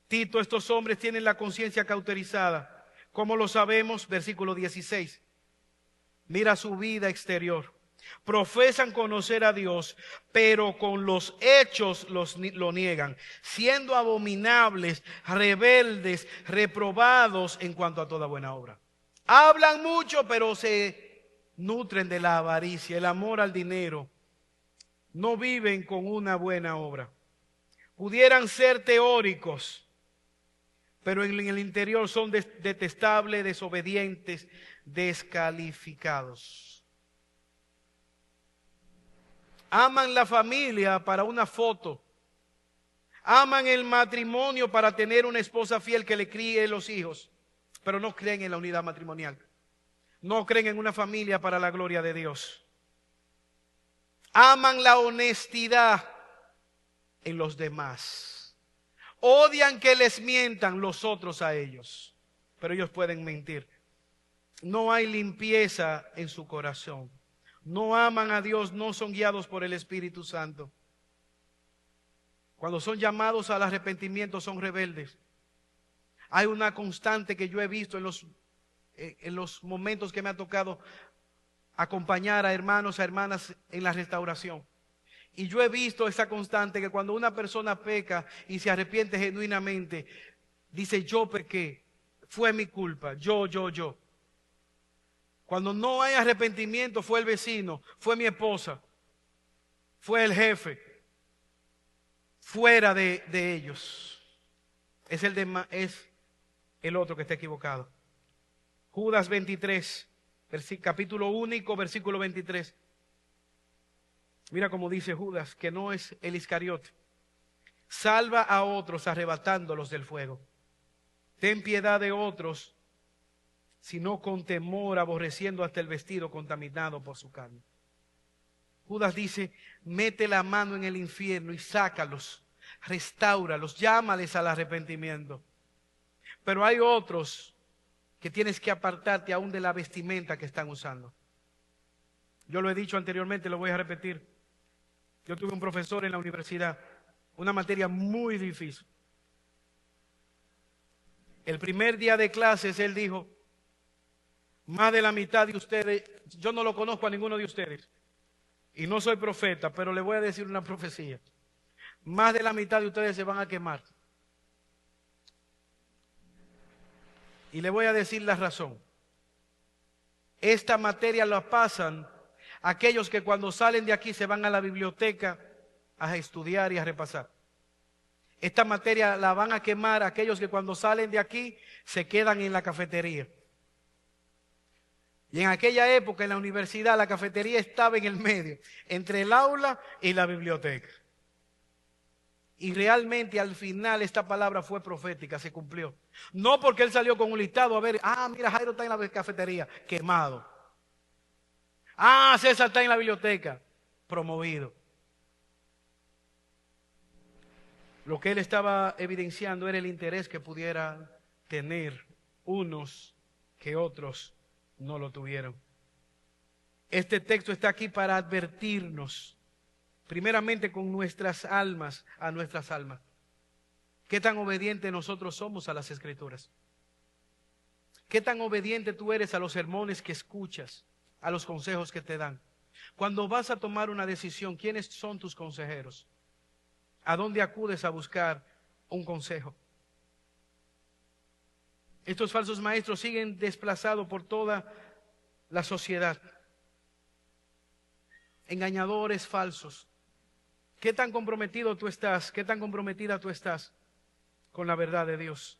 Speaker 1: Tito, estos hombres tienen la conciencia cauterizada. ¿Cómo lo sabemos? Versículo 16. Mira su vida exterior. Profesan conocer a Dios, pero con los hechos lo niegan, siendo abominables, rebeldes, reprobados en cuanto a toda buena obra. Hablan mucho, pero se nutren de la avaricia, el amor al dinero. No viven con una buena obra. Pudieran ser teóricos, pero en el interior son detestables, desobedientes, descalificados. Aman la familia para una foto. Aman el matrimonio para tener una esposa fiel que le críe los hijos, pero no creen en la unidad matrimonial. No creen en una familia para la gloria de Dios. Aman la honestidad en los demás. Odian que les mientan los otros a ellos, pero ellos pueden mentir. No hay limpieza en su corazón. No aman a Dios, no son guiados por el Espíritu Santo. Cuando son llamados al arrepentimiento, son rebeldes. Hay una constante que yo he visto en los momentos que me ha tocado acompañar a hermanos, a hermanas en la restauración. Y yo he visto esa constante, que cuando una persona peca y se arrepiente genuinamente, dice: yo pequé, fue mi culpa, yo. Cuando no hay arrepentimiento, fue el vecino, fue mi esposa, fue el jefe. Fuera de ellos. Es el otro que está equivocado. Judas 23, capítulo único, versículo 23. Mira cómo dice Judas, que no es el Iscariote. Salva a otros arrebatándolos del fuego. Ten piedad de otros, sino con temor, aborreciendo hasta el vestido contaminado por su carne. Judas dice: mete la mano en el infierno y sácalos, restáuralos, llámales al arrepentimiento. Pero hay otros que tienes que apartarte aún de la vestimenta que están usando. Yo lo he dicho anteriormente, lo voy a repetir. Yo tuve un profesor en la universidad, una materia muy difícil. El primer día de clases él dijo: más de la mitad de ustedes, yo no lo conozco a ninguno de ustedes, y no soy profeta, pero le voy a decir una profecía. Más de la mitad de ustedes se van a quemar. Y le voy a decir la razón. Esta materia la pasan aquellos que cuando salen de aquí se van a la biblioteca a estudiar y a repasar. Esta materia la van a quemar aquellos que cuando salen de aquí se quedan en la cafetería. Y en aquella época en la universidad la cafetería estaba en el medio, entre el aula y la biblioteca. Y realmente al final esta palabra fue profética, se cumplió. No porque él salió con un listado a ver: mira, Jairo está en la cafetería, quemado. César está en la biblioteca, promovido. Lo que él estaba evidenciando era el interés que pudiera tener unos que otros no lo tuvieron. Este texto está aquí para advertirnos, primeramente con nuestras almas, a nuestras almas. ¿Qué tan obedientes nosotros somos a las Escrituras? ¿Qué tan obediente tú eres a los sermones que escuchas, a los consejos que te dan? Cuando vas a tomar una decisión, ¿quiénes son tus consejeros? ¿A dónde acudes a buscar un consejo? Estos falsos maestros siguen desplazados por toda la sociedad. Engañadores falsos. ¿Qué tan comprometido tú estás? ¿Qué tan comprometida tú estás con la verdad de Dios?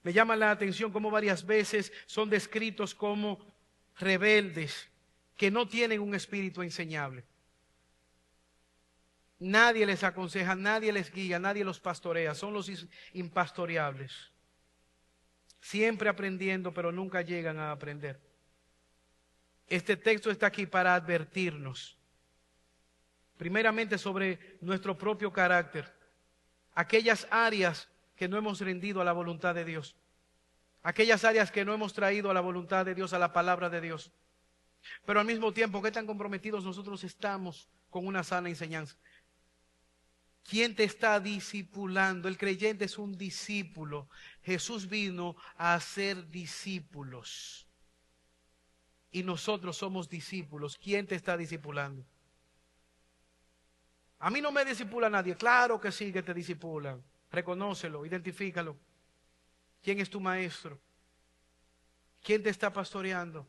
Speaker 1: Me llama la atención cómo varias veces son descritos como rebeldes, que no tienen un espíritu enseñable. Nadie les aconseja, nadie les guía, nadie los pastorea, son los impastoreables. Siempre aprendiendo, pero nunca llegan a aprender. Este texto está aquí para advertirnos, primeramente sobre nuestro propio carácter, aquellas áreas que no hemos rendido a la voluntad de Dios, aquellas áreas que no hemos traído a la voluntad de Dios, a la palabra de Dios. Pero al mismo tiempo, ¿qué tan comprometidos nosotros estamos con una sana enseñanza? ¿Quién te está discipulando? El creyente es un discípulo. Jesús vino a hacer discípulos. Y nosotros somos discípulos. ¿Quién te está discipulando? A mí no me discipula nadie. Claro que sí que te discipulan. Reconócelo, identifícalo. ¿Quién es tu maestro? ¿Quién te está pastoreando?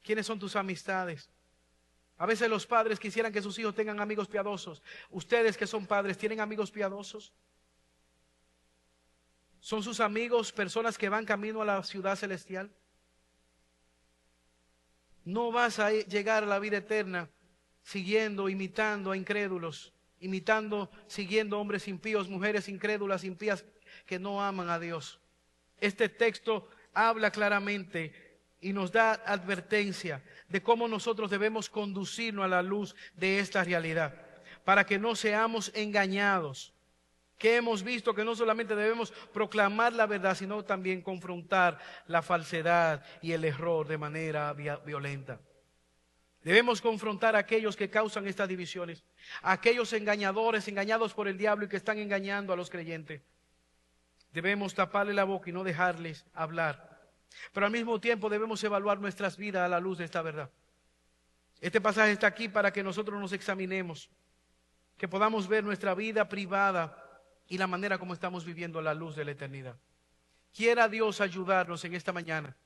Speaker 1: ¿Quiénes son tus amistades? A veces los padres quisieran que sus hijos tengan amigos piadosos. Ustedes que son padres, ¿tienen amigos piadosos? ¿Son sus amigos personas que van camino a la ciudad celestial? No vas a llegar a la vida eterna siguiendo, imitando a incrédulos, siguiendo hombres impíos, mujeres incrédulas, impías que no aman a Dios. Este texto habla claramente y nos da advertencia de cómo nosotros debemos conducirnos a la luz de esta realidad, para que no seamos engañados. Que hemos visto que no solamente debemos proclamar la verdad, sino también confrontar la falsedad y el error de manera violenta. Debemos confrontar a aquellos que causan estas divisiones, a aquellos engañadores, engañados por el diablo y que están engañando a los creyentes. Debemos taparle la boca y no dejarles hablar. Pero al mismo tiempo debemos evaluar nuestras vidas a la luz de esta verdad. Este pasaje está aquí para que nosotros nos examinemos, que podamos ver nuestra vida privada y la manera como estamos viviendo la luz de la eternidad. Quiera Dios ayudarnos en esta mañana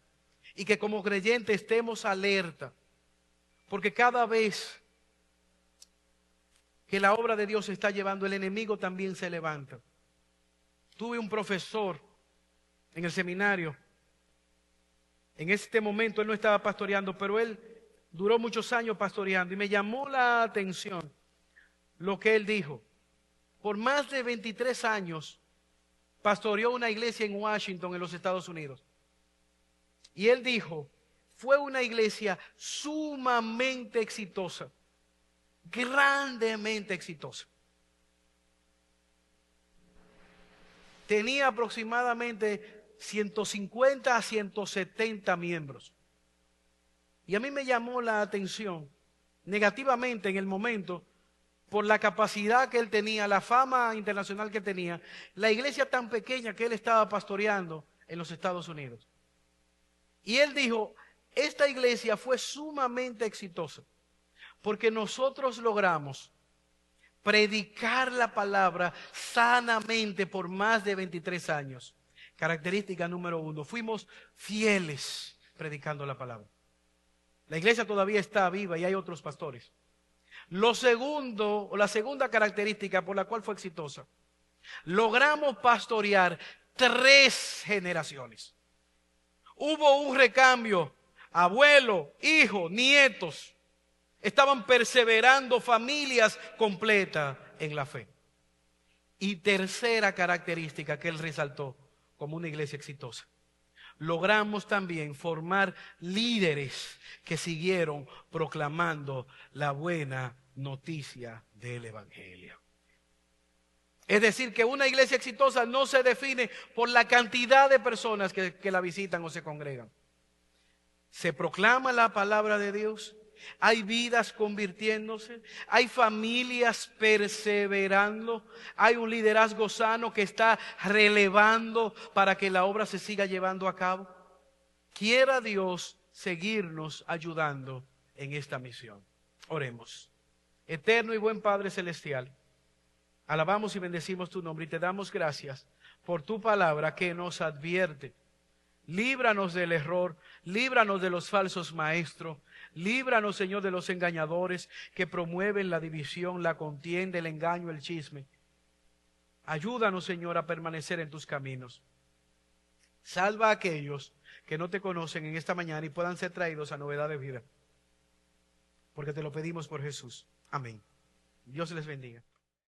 Speaker 1: y que como creyentes estemos alerta, porque cada vez que la obra de Dios se está llevando, el enemigo también se levanta. Tuve un profesor en el seminario. En este momento él no estaba pastoreando, pero él duró muchos años pastoreando y me llamó la atención lo que él dijo. Por más de 23 años pastoreó una iglesia en Washington, en los Estados Unidos. Y él dijo, fue una iglesia sumamente exitosa, grandemente exitosa. Tenía aproximadamente 150 a 170 miembros. Y a mí me llamó la atención negativamente en el momento por la capacidad que él tenía, la fama internacional que tenía, la iglesia tan pequeña que él estaba pastoreando en los Estados Unidos. Y él dijo, esta iglesia fue sumamente exitosa porque nosotros logramos predicar la palabra sanamente por más de 23 años. Característica número 1, fuimos fieles predicando la palabra. La iglesia todavía está viva y hay otros pastores. La segunda característica por la cual fue exitosa, logramos pastorear 3 generaciones. Hubo un recambio, abuelo, hijo, nietos. Estaban perseverando familias completas en la fe. Y tercera característica que él resaltó como una iglesia exitosa, logramos también formar líderes que siguieron proclamando la buena noticia del Evangelio. Es decir, que una iglesia exitosa no se define por la cantidad de personas que la visitan o se congregan. Se proclama la palabra de Dios. Hay vidas convirtiéndose, hay familias perseverando, hay un liderazgo sano que está relevando para que la obra se siga llevando a cabo. Quiera Dios seguirnos ayudando en esta misión. Oremos. Eterno y buen Padre Celestial, alabamos y bendecimos tu nombre y te damos gracias por tu palabra que nos advierte. Líbranos del error, líbranos de los falsos maestros, líbranos, Señor, de los engañadores que promueven la división, la contienda, el engaño, el chisme. Ayúdanos, Señor, a permanecer en tus caminos. Salva a aquellos que no te conocen en esta mañana y puedan ser traídos a novedad de vida. Porque te lo pedimos por Jesús. Amén. Dios les bendiga.